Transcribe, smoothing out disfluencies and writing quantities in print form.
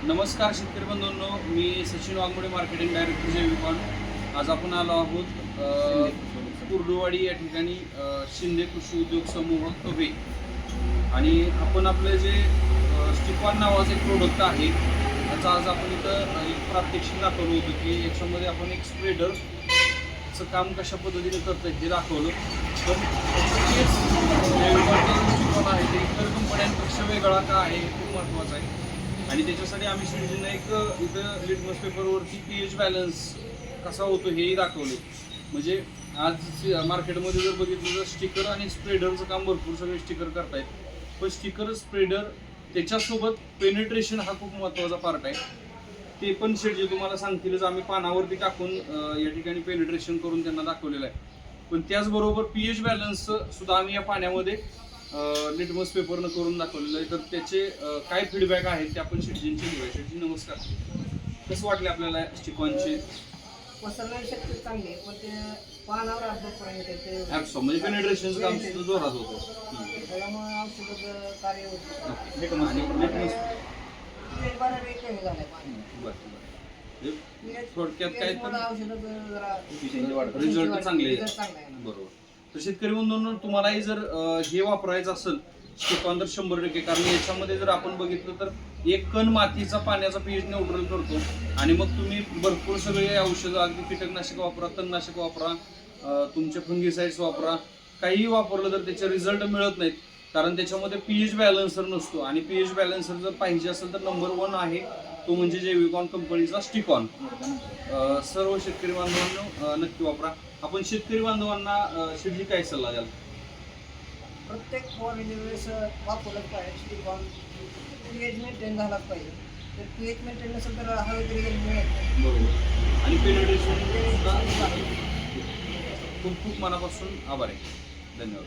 नमस्कार शेतकरी बंधूंनो, मी Sachin Waghmode, marketing director जैविकॉन. आज आपण आलो आहोत कुर्डुवाडी या ठिकाणी शिंदे कृषी उद्योग समूह कवे. आणि आपण आपलं जे स्टिकॉन नावाचं एक प्रोडक्ट आहे त्याचा आज आपण इथं एक प्रात्यक्षिक दाखवलं होतं की याच्यामध्ये आपण एक स्प्रेडरचं काम कशा पद्धतीने करतं हे दाखवलं. पण स्टिकॉन आहे ते इतर कंपन्यांपेक्षा वेगळा का आहे हे खूप महत्त्वाचं आहे. आणि त्याच्यासाठी आम्ही शेडजींना एक इथं लिटमस पेपरवरती पीएच बॅलन्स कसा होतो हेही दाखवलं. म्हणजे आज मार्केटमध्ये जर बघितलं तर स्टिकर आणि स्प्रेडरचं काम भरपूर सगळे स्टिकर करतायत, पण स्टिकर स्प्रेडर त्याच्यासोबत पेनिट्रेशन हा खूप महत्त्वाचा पार्ट आहे. ते पण शेडजी तुम्हाला सांगतीलच. आम्ही पानावरती टाकून या ठिकाणी पेनिट्रेशन करून त्यांना दाखवलेलं आहे. पण त्याचबरोबर पीएच बॅलन्स सुद्धा आम्ही या पाण्यामध्ये लिटमस पेपरनं करून दाखवलेलं आहे. तर त्याचे काय फीडबॅक आहेत ते आपण शेटजींचे घेऊया. शेटजी नमस्कार, कसं वाटले आपल्याला स्टिकॉनचे? पसरणारी शक्ती चांगली आहे, पण ते पानावर अर्धपर्यंत ॲप्सॉ म्हणजे पेनिट्रेशनचं काम सुद्धा जोरात होतं. त्यामुळे औषधाचं कार्य होतं. लिटमस ते बऱ्यापैकी कमी झालंय पाणी. थोडक्यात काय तर औषधाचं जरा रिझल्ट चांगले चांगला आहे ना. बरोबर. तर शेतकरी बंधूंनो, तुम्हालाही जर हे वापरायचं असेल स्टिकॉन तर 100%, कारण याच्यामध्ये जर आपण बघितलं तर एक कण मातीचा पाण्याचा पीएच न्यूट्रल करतो. आणि मग तुम्ही भरपूर सगळे औषधं, अगदी कीटकनाशक वापरा, तणनाशक वापरा, तुमचे फंगिसाइड्स वापरा, काहीही वापरलं तर त्याचे रिझल्ट मिळत नाहीत, कारण त्याच्यामध्ये पीएच बॅलन्सर नसतो. आणि पीएच बॅलन्सर जर पाहिजे असेल तर नंबर 1 आहे तो म्हणजे जैविकॉन कंपनीचा स्टिकॉन. सर्व शेतकरी बांधवांना नक्की वापरा. आपण शेतकरी बांधवांना शेटजी काय सल्ला द्याल? प्रत्येक फवारणीच्या वेळेस वापरलंच पाहिजे. स्टिकॉन पीएच मेंटेन झालाच पाहिजे. तर पीएच मेंटेन नसेल तर हवे तरी मिळत नाही. बरोबर. आणि पेनिट्रेशन खूप खूप मनापासून आभार आहे. धन्यवाद.